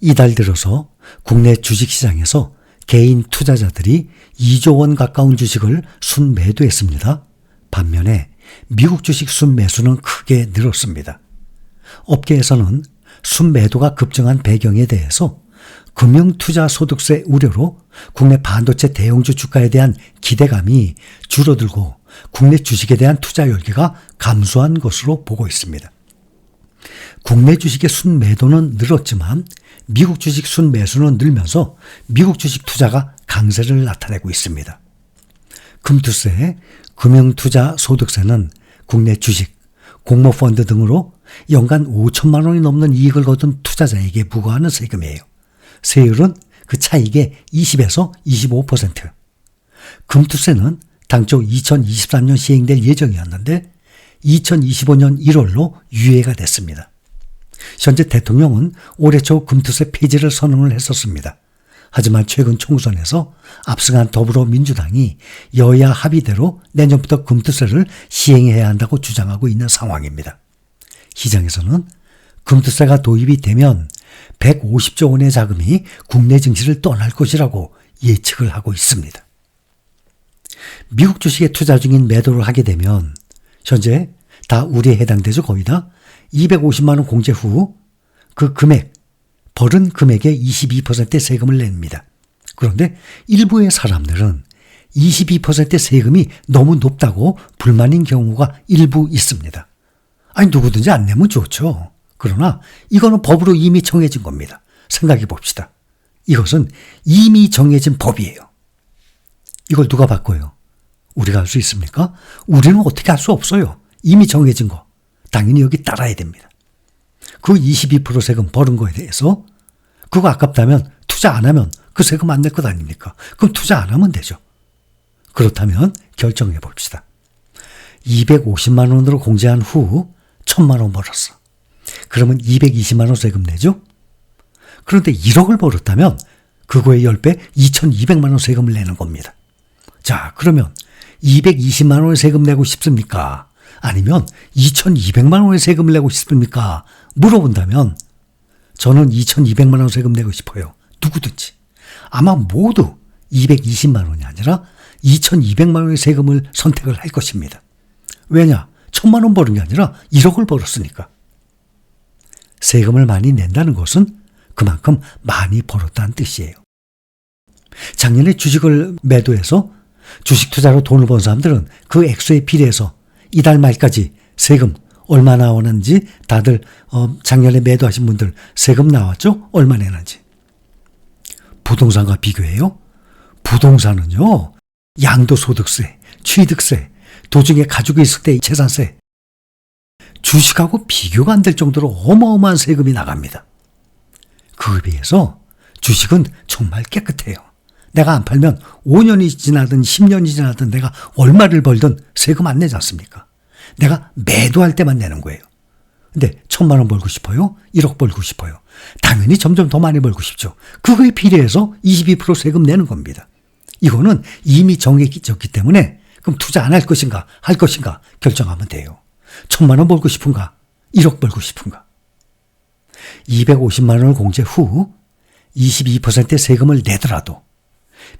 이달 들어서 국내 주식시장에서 개인 투자자들이 2조 원 가까운 주식을 순매도했습니다. 반면에 미국 주식 순매수는 크게 늘었습니다. 업계에서는 순매도가 급증한 배경에 대해서 금융투자소득세 우려로 국내 반도체 대형주 주가에 대한 기대감이 줄어들고 국내 주식에 대한 투자 열기가 감소한 것으로 보고 있습니다. 국내 주식의 순매도는 늘었지만 미국 주식 순매수는 늘면서 미국 주식 투자가 강세를 나타내고 있습니다. 금투세, 금융투자소득세는 국내 주식, 공모펀드 등으로 연간 5천만 원이 넘는 이익을 거둔 투자자에게 부과하는 세금이에요. 세율은 그 차익의 20에서 25%. 금투세는 당초 2023년 시행될 예정이었는데 2025년 1월로 유예가 됐습니다. 현재 대통령은 올해 초 금투세 폐지를 선언을 했었습니다. 하지만 최근 총선에서 압승한 더불어민주당이 여야 합의대로 내년부터 금투세를 시행해야 한다고 주장하고 있는 상황입니다. 시장에서는 금투세가 도입이 되면 150조 원의 자금이 국내 증시를 떠날 것이라고 예측을 하고 있습니다. 미국 주식에 투자 중인 매도를 하게 되면 현재 다 우리에 해당되죠. 거의 다 250만 원 공제 후 그 금액, 벌은 금액의 22% 세금을 냅니다. 그런데 일부의 사람들은 22% 세금이 너무 높다고 불만인 경우가 일부 있습니다. 아니 누구든지 안 내면 좋죠. 그러나 이거는 법으로 이미 정해진 겁니다. 생각해 봅시다. 이것은 이미 정해진 법이에요. 이걸 누가 바꿔요? 우리가 할 수 있습니까? 우리는 어떻게 할 수 없어요. 이미 정해진 거. 당연히 여기 따라야 됩니다. 그 22% 세금 벌은 거에 대해서 그거 아깝다면 투자 안 하면 그 세금 안 낼 것 아닙니까? 그럼 투자 안 하면 되죠. 그렇다면 결정해 봅시다. 250만 원으로 공제한 후 1000만 원 벌었어. 그러면 220만 원 세금 내죠? 그런데 1억을 벌었다면 그거의 10배 2200만 원 세금을 내는 겁니다. 자, 그러면 220만 원의 세금 내고 싶습니까? 아니면 2200만 원의 세금을 내고 싶습니까? 물어본다면 저는 2200만 원 세금 내고 싶어요. 누구든지. 아마 모두 220만 원이 아니라 2200만 원의 세금을 선택을 할 것입니다. 왜냐? 1000만 원 벌은 게 아니라 1억을 벌었으니까. 세금을 많이 낸다는 것은 그만큼 많이 벌었다는 뜻이에요. 작년에 주식을 매도해서 주식 투자로 돈을 번 사람들은 그 액수에 비례해서 이달 말까지 세금 얼마 나오는지 다들 작년에 매도하신 분들 세금 나왔죠? 얼마 내는지. 부동산과 비교해요. 부동산은요. 양도소득세, 취득세, 도중에 가지고 있을 때 재산세. 주식하고 비교가 안 될 정도로 어마어마한 세금이 나갑니다. 그에 비해서 주식은 정말 깨끗해요. 내가 안 팔면 5년이 지나든 10년이 지나든 내가 얼마를 벌든 세금 안 내지 않습니까? 내가 매도할 때만 내는 거예요. 근데 1000만 원 벌고 싶어요? 1억 벌고 싶어요? 당연히 점점 더 많이 벌고 싶죠. 그거에 비례해서 22% 세금 내는 겁니다. 이거는 이미 정해졌기 때문에 그럼 투자 안 할 것인가 할 것인가 결정하면 돼요. 1000만 원 벌고 싶은가? 1억 벌고 싶은가? 250만 원을 공제 후 22%의 세금을 내더라도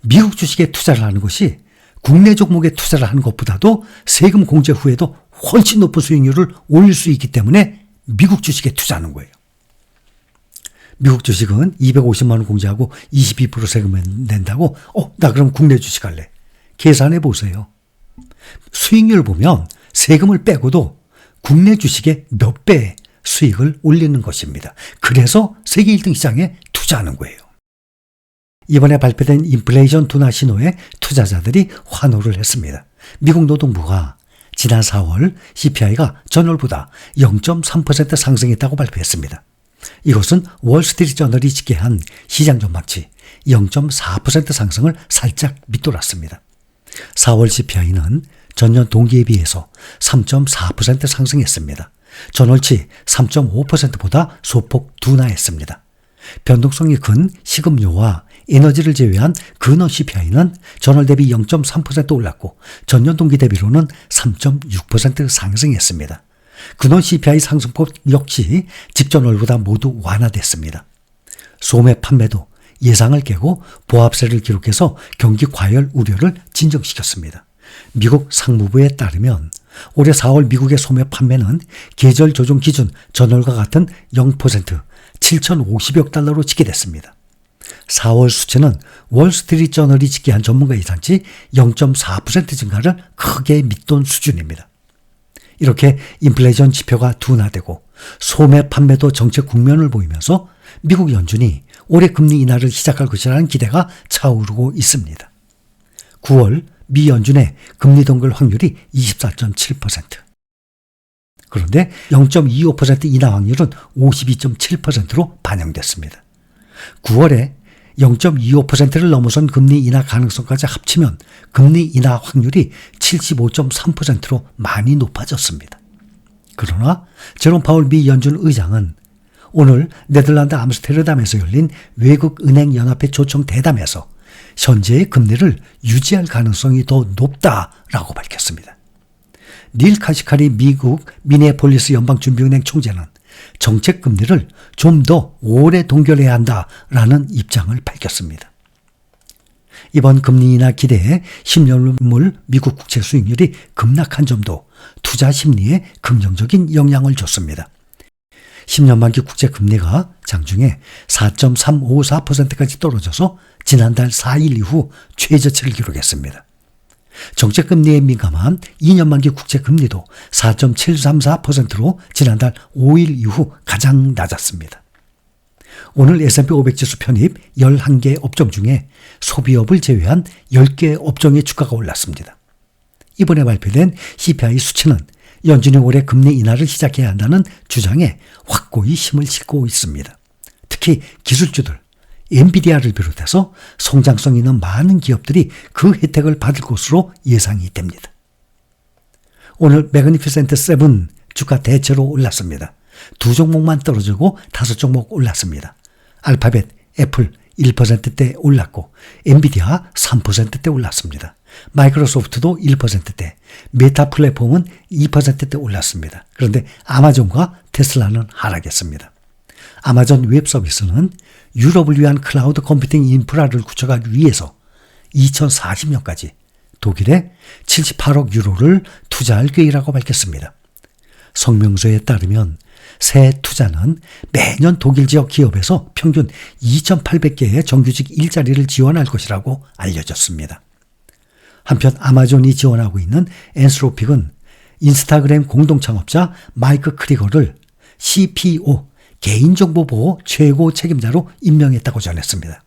미국 주식에 투자를 하는 것이 국내 종목에 투자를 하는 것보다도 세금 공제 후에도 훨씬 높은 수익률을 올릴 수 있기 때문에 미국 주식에 투자하는 거예요. 미국 주식은 250만 원 공제하고 22% 세금을 낸다고 나 그럼 국내 주식 할래. 계산해 보세요. 수익률 보면 세금을 빼고도 국내 주식의 몇 배의 수익을 올리는 것입니다. 그래서 세계 1등 시장에 투자하는 거예요. 이번에 발표된 인플레이션 둔화 신호에 투자자들이 환호를 했습니다. 미국 노동부가 지난 4월 CPI가 전월보다 0.3% 상승했다고 발표했습니다. 이것은 월스트리트 저널이 집계한 시장 전망치 0.4% 상승을 살짝 밑돌았습니다. 4월 CPI는 전년 동기에 비해서 3.4% 상승했습니다. 전월치 3.5%보다 소폭 둔화했습니다. 변동성이 큰 식음료와 에너지를 제외한 근원 CPI는 전월 대비 0.3% 올랐고 전년 동기 대비로는 3.6% 상승했습니다. 근원 CPI 상승폭 역시 직전월보다 모두 완화됐습니다. 소매 판매도 예상을 깨고 보합세를 기록해서 경기 과열 우려를 진정시켰습니다. 미국 상무부에 따르면 올해 4월 미국의 소매 판매는 계절 조정 기준 전월과 같은 0% 7,050억 달러로 집계됐습니다. 4월 수치는 월스트리트저널이 집계한 전문가 예상치 0.4% 증가를 크게 밑돈 수준입니다. 이렇게 인플레이션 지표가 둔화되고 소매 판매도 정책 국면을 보이면서 미국 연준이 올해 금리 인하를 시작할 것이라는 기대가 차오르고 있습니다. 9월 미 연준의 금리 동결 확률이 24.7%. 그런데 0.25% 인하 확률은 52.7%로 반영됐습니다. 9월에 0.25%를 넘어선 금리 인하 가능성까지 합치면 금리 인하 확률이 75.3%로 많이 높아졌습니다. 그러나 제롬 파월 미 연준 의장은 오늘 네덜란드 암스테르담에서 열린 외국은행연합회 초청 대담에서 현재의 금리를 유지할 가능성이 더 높다라고 밝혔습니다. 닐 카시카리 미국 미네폴리스 연방준비은행 총재는 정책 금리를 좀 더 오래 동결해야 한다라는 입장을 밝혔습니다. 이번 금리 인하 기대에 10년물 미국 국채 수익률이 급락한 점도 투자 심리에 긍정적인 영향을 줬습니다. 10년 만기 국채 금리가 장중에 4.354%까지 떨어져서 지난달 4일 이후 최저치를 기록했습니다. 정책 금리에 민감한 2년 만기 국채 금리도 4.734%로 지난달 5일 이후 가장 낮았습니다. 오늘 S&P 500 지수 편입 11개 업종 중에 소비업을 제외한 10개 업종의 주가가 올랐습니다. 이번에 발표된 CPI 수치는 연준이 올해 금리 인하를 시작해야 한다는 주장에 확고히 힘을 싣고 있습니다. 특히 기술주들, 엔비디아를 비롯해서 성장성 있는 많은 기업들이 그 혜택을 받을 것으로 예상이 됩니다. 오늘 매그니피센트 7 주가 대체로 올랐습니다. 2종목만 떨어지고 5종목 올랐습니다. 알파벳, 애플 1%대 올랐고 엔비디아 3%대 올랐습니다. 마이크로소프트도 1%대, 메타 플랫폼은 2%대 올랐습니다. 그런데 아마존과 테슬라는 하락했습니다. 아마존 웹 서비스는 유럽을 위한 클라우드 컴퓨팅 인프라를 구축하기 위해서 2040년까지 독일에 78억 유로를 투자할 계획이라고 밝혔습니다. 성명서에 따르면 새 투자는 매년 독일 지역 기업에서 평균 2,800개의 정규직 일자리를 지원할 것이라고 알려졌습니다. 한편 아마존이 지원하고 있는 엔스로픽은 인스타그램 공동창업자 마이크 크리거를 CPO 개인정보보호 최고 책임자로 임명했다고 전했습니다.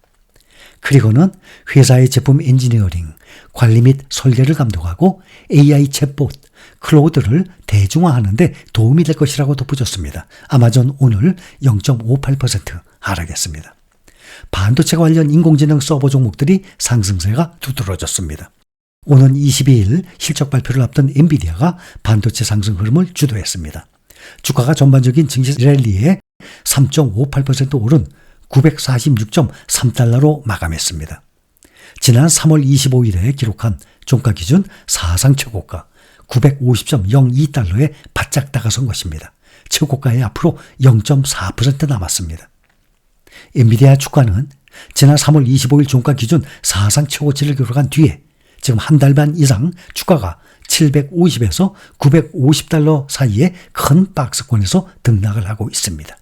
크리거는 회사의 제품 엔지니어링, 관리 및 설계를 감독하고 AI 챗봇 클로드를 대중화하는 데 도움이 될 것이라고 덧붙였습니다. 아마존 오늘 0.58% 하락했습니다. 반도체 관련 인공지능 서버 종목들이 상승세가 두드러졌습니다. 오는 22일 실적 발표를 앞둔 엔비디아가 반도체 상승 흐름을 주도했습니다. 주가가 전반적인 증시 랠리에 3.58% 오른 946.3달러로 마감했습니다. 지난 3월 25일에 기록한 종가 기준 사상 최고가 950.02달러에 바짝 다가선 것입니다. 최고가에 앞으로 0.4% 남았습니다. 엔비디아 주가는 지난 3월 25일 종가 기준 사상 최고치를 기록한 뒤에 지금 한 달 반 이상 주가가 750에서 950달러 사이의 큰 박스권에서 등락을 하고 있습니다.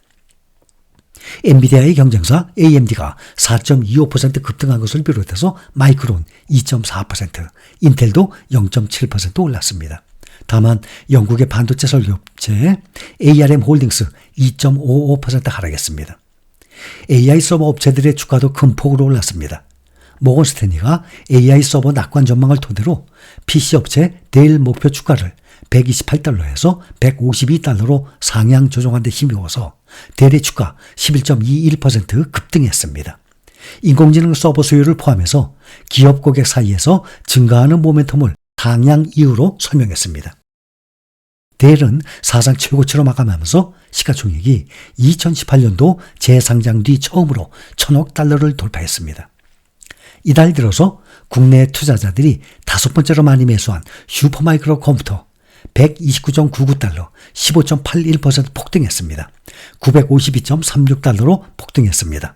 엔비디아의 경쟁사 AMD가 4.25% 급등한 것을 비롯해서 마이크론 2.4%, 인텔도 0.7% 올랐습니다. 다만 영국의 반도체 설계업체 ARM 홀딩스 2.55% 하락했습니다. AI 서버 업체들의 주가도 큰 폭으로 올랐습니다. 모건 스탠리가 AI 서버 낙관 전망을 토대로 PC 업체 델 목표 주가를 128달러에서 152달러로 상향 조정한 데 힘입어서 델의 주가 11.21% 급등했습니다. 인공지능 서버 수요를 포함해서 기업 고객 사이에서 증가하는 모멘텀을 상향 이유로 설명했습니다. 델은 사상 최고치로 마감하면서 시가총액이 2018년도 재상장 뒤 처음으로 1,000억 달러를 돌파했습니다. 이달 들어서 국내 투자자들이 5번째로 많이 매수한 슈퍼마이크로 컴퓨터 129.99달러 15.81% 폭등했습니다. 952.36달러로 폭등했습니다.